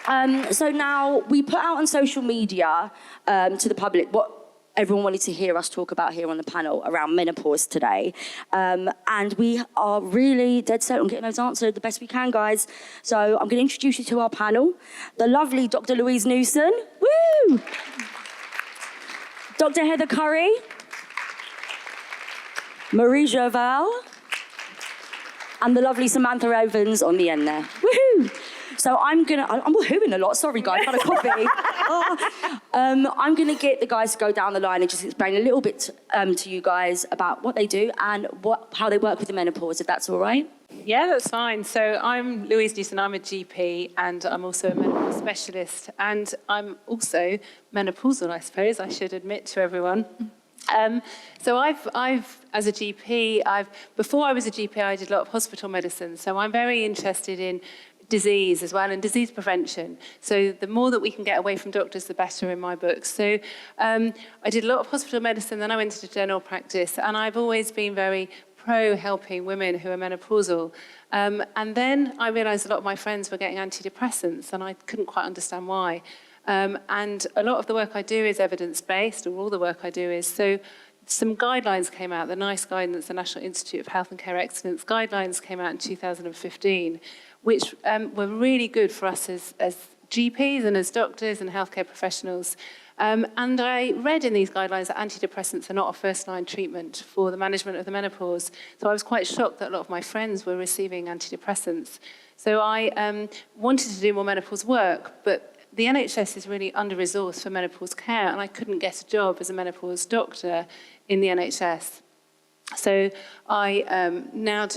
So now we put out on social media to the public what everyone wanted to hear us talk about here on the panel around menopause today. And we are really dead set on getting those answered the best we can, guys. So I'm going to introduce you to our panel. The lovely Dr. Louise Newson. Woo! Dr. Heather Currie. Marie Gerval. And the lovely Samantha Evans on the end there. Woohoo! So I'm woohooing a lot. Sorry, guys, I've had a coffee. I'm gonna get the guys to go down the line and just explain a little bit to you guys about what they do and how they work with the menopause, if that's all right. Yeah, that's fine. So I'm Louise Newson, I'm a GP and I'm also a menopause specialist and I'm also menopausal, I suppose, I should admit to everyone. So I've as a GP, before I was a GP, I did a lot of hospital medicine. So I'm very interested in disease as well and disease prevention. So the more that we can get away from doctors, the better in my books. So I did a lot of hospital medicine, then I went into general practice, and I've always been very pro helping women who are menopausal. And then I realised a lot of my friends were getting antidepressants, and I couldn't quite understand why. And a lot of the work I do is evidence-based, or all the work I do is. So some guidelines came out, the NICE guidance, the National Institute of Health and Care Excellence guidelines came out in 2015, which were really good for us as GPs and as doctors and healthcare professionals. And I read in these guidelines that antidepressants are not a first-line treatment for the management of the menopause. So I was quite shocked that a lot of my friends were receiving antidepressants. So I wanted to do more menopause work, but the NHS is really under-resourced for menopause care, and I couldn't get a job as a menopause doctor in the NHS. So I now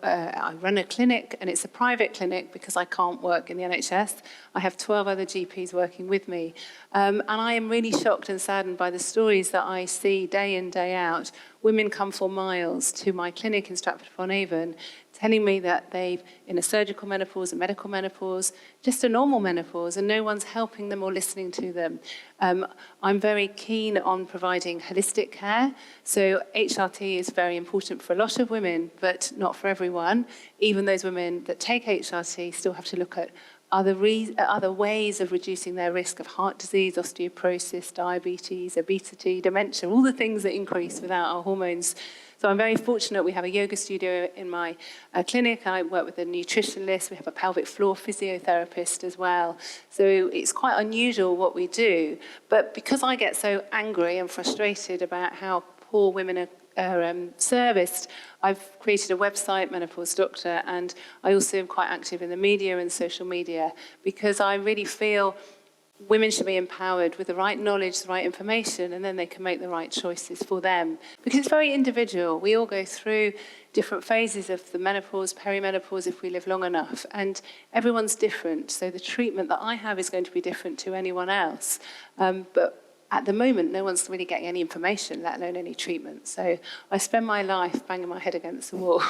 I run a clinic, and it's a private clinic because I can't work in the NHS. I have 12 other GPs working with me. And I am really shocked and saddened by the stories that I see day in, day out. Women come for miles to my clinic in Stratford-upon-Avon telling me that they've in a surgical menopause, a medical menopause, just a normal menopause, and no one's helping them or listening to them. I'm very keen on providing holistic care. So HRT is very important for a lot of women, but not for everyone. Even those women that take HRT still have to look at other ways of reducing their risk of heart disease, osteoporosis, diabetes, obesity, dementia, all the things that increase without our hormones. So I'm very fortunate we have a yoga studio in my clinic. I work with a nutritionist. We have a pelvic floor physiotherapist as well. So it's quite unusual what we do. But because I get so angry and frustrated about how poor women are serviced, I've created a website, Menopause Doctor, and I also am quite active in the media and social media because I really feel women should be empowered with the right knowledge, the right information, and then they can make the right choices for them. Because it's very individual. We all go through different phases of the menopause, perimenopause, if we live long enough, and everyone's different. So the treatment that I have is going to be different to anyone else. But at the moment, no one's really getting any information, let alone any treatment. So I spend my life banging my head against the wall.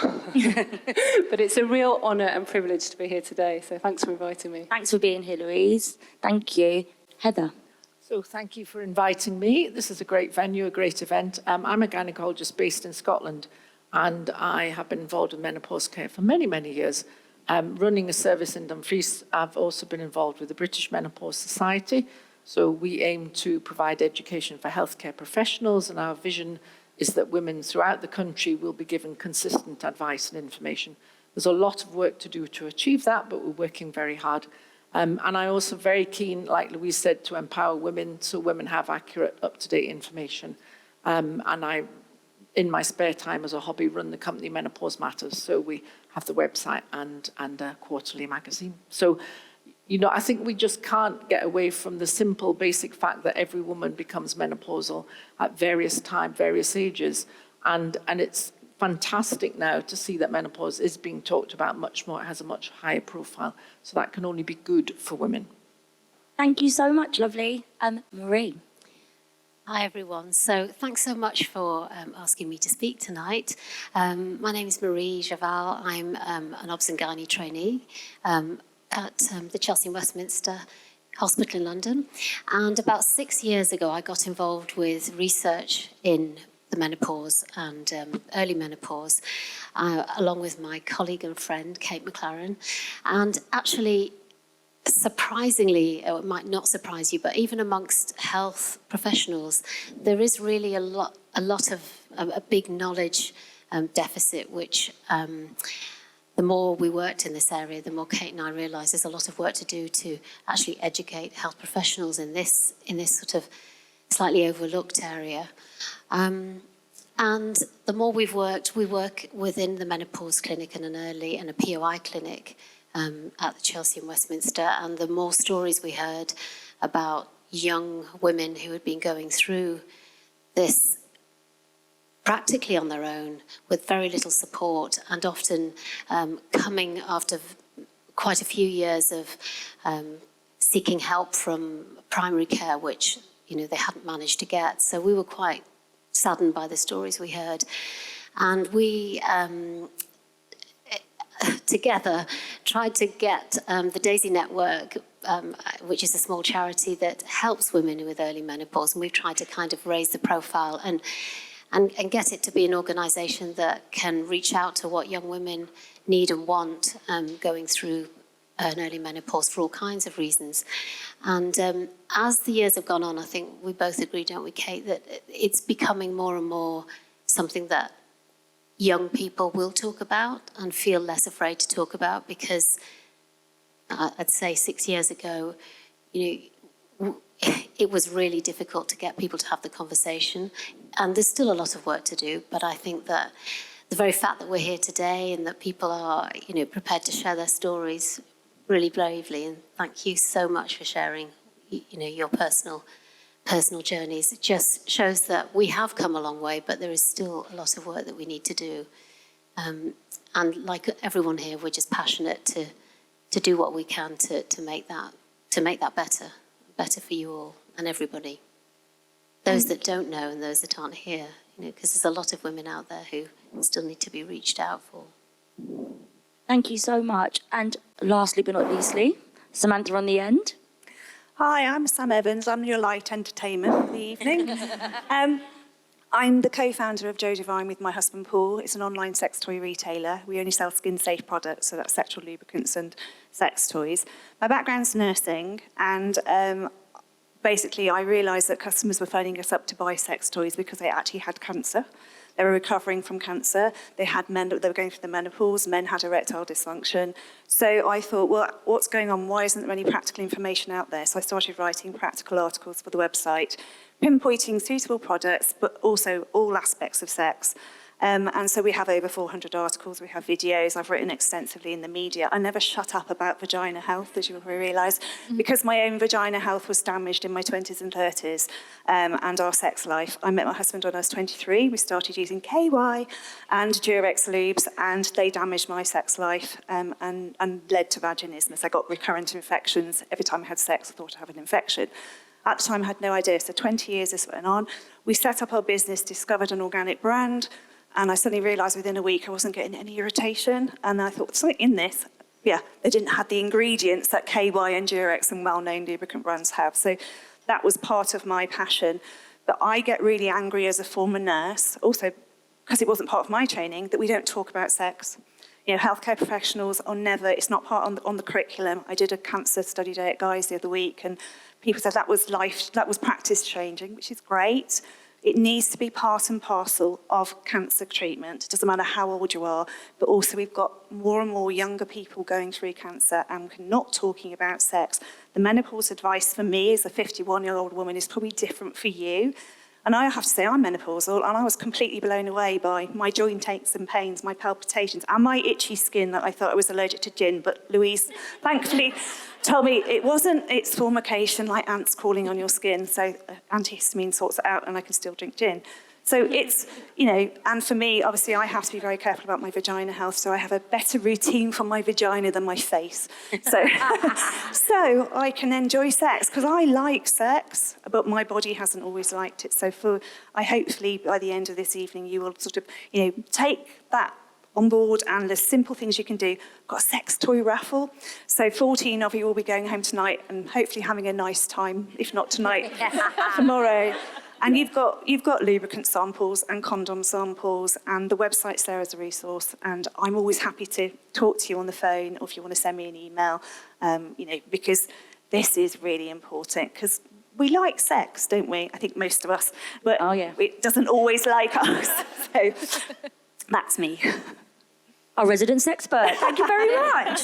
But it's a real honour and privilege to be here today. So thanks for inviting me. Thanks for being here, Louise. Thank you. Heather. So thank you for inviting me. This is a great venue, a great event. I'm a gynaecologist based in Scotland, and I have been involved in menopause care for many, many years. Running a service in Dumfries, I've also been involved with the British Menopause Society. So we aim to provide education for healthcare professionals, and our vision is that women throughout the country will be given consistent advice and information. There's a lot of work to do to achieve that, but we're working very hard. And I'm also very keen, like Louise said, to empower women so women have accurate, up-to-date information. And I, in my spare time as a hobby, run the company Menopause Matters. So we have the website and a quarterly magazine. So you know, I think we just can't get away from the simple, basic fact that every woman becomes menopausal at various times, various ages. And it's fantastic now to see that menopause is being talked about much more. It has a much higher profile. So that can only be good for women. Thank you so much, lovely. Marie. Hi, everyone. So thanks so much for asking me to speak tonight. My name is Marie Gerval. I'm an obs and gynae trainee at the Chelsea and Westminster Hospital in London. And about 6 years ago, I got involved with research in the menopause and early menopause, along with my colleague and friend, Kate McLaren. And actually, surprisingly, or it might not surprise you, but even amongst health professionals, there is really a big knowledge deficit, which the more we worked in this area, the more Kate and I realised there's a lot of work to do to actually educate health professionals in this sort of slightly overlooked area. And the more we work within the menopause clinic and a POI clinic at the Chelsea in Westminster, and the more stories we heard about young women who had been going through this practically on their own with very little support, and often coming after quite a few years of seeking help from primary care, which they hadn't managed to get. So we were quite saddened by the stories we heard, and we together tried to get the Daisy Network, which is a small charity that helps women with early menopause, and we've tried to kind of raise the profile and get it to be an organisation that can reach out to what young women need and want going through an early menopause for all kinds of reasons. And as the years have gone on, I think we both agree, don't we, Kate, that it's becoming more and more something that young people will talk about and feel less afraid to talk about, because I'd say 6 years ago, it was really difficult to get people to have the conversation, and there's still a lot of work to do. But I think that the very fact that we're here today and that people are, prepared to share their stories really bravely, and thank you so much for sharing, your personal journeys. It just shows that we have come a long way, but there is still a lot of work that we need to do. And like everyone here, we're just passionate to do what we can to make that better for you all and everybody. Those that don't know and those that aren't here, because there's a lot of women out there who still need to be reached out for. Thank you so much. And lastly but not leastly, Samantha on the end. Hi, I'm Sam Evans. I'm your light entertainment for the evening. I'm the co-founder of Joe Divine with my husband Paul. It's an online sex toy retailer. We only sell skin-safe products, so that's sexual lubricants and sex toys. My background's nursing, and basically I realised that customers were phoning us up to buy sex toys because they actually had cancer. They were recovering from cancer. They were going through the menopause. Men had erectile dysfunction. So I thought, well, what's going on? Why isn't there any practical information out there? So I started writing practical articles for the website, pinpointing suitable products, but also all aspects of sex. And so we have over 400 articles, we have videos, I've written extensively in the media. I never shut up about vagina health, as you'll realise, because my own vagina health was damaged in my 20s and 30s, and our sex life. I met my husband when I was 23, we started using KY and Durex lubes, and they damaged my sex life and led to vaginismus. I got recurrent infections. Every time I had sex, I thought I had an infection. At the time, I had no idea, so 20 years this went on. We set up our business, discovered an organic brand, and I suddenly realised within a week I wasn't getting any irritation. And I thought, something in this. Yeah, they didn't have the ingredients that KY and Durex and well-known lubricant brands have. So that was part of my passion. But I get really angry as a former nurse, also because it wasn't part of my training, that we don't talk about sex. Healthcare professionals are never, it's not part on the curriculum. I did a cancer study day at Guy's the other week, and people said that was practice changing, which is great. It needs to be part and parcel of cancer treatment. It doesn't matter how old you are, but also we've got more and more younger people going through cancer and we're not talking about sex. The menopause advice for me as a 51-year-old woman is probably different for you. And I have to say, I'm menopausal, and I was completely blown away by my joint aches and pains, my palpitations, and my itchy skin that I thought I was allergic to gin. But Louise, thankfully, told me it wasn't. It's formication, like ants crawling on your skin. So antihistamine sorts it out, and I can still drink gin. So it's, and for me, obviously, I have to be very careful about my vagina health, so I have a better routine for my vagina than my face. So, so I can enjoy sex, because I like sex, but my body hasn't always liked it. So I hopefully, by the end of this evening, you will sort of, take that on board, and there's simple things you can do. I've got a sex toy raffle. So 14 of you will be going home tonight and hopefully having a nice time, if not tonight, tomorrow. And you've got lubricant samples and condom samples, and the website's there as a resource. And I'm always happy to talk to you on the phone, or if you want to send me an email, because this is really important. Because we like sex, don't we? I think most of us, but it doesn't always like us. So that's me. Our resident expert. Thank you very much.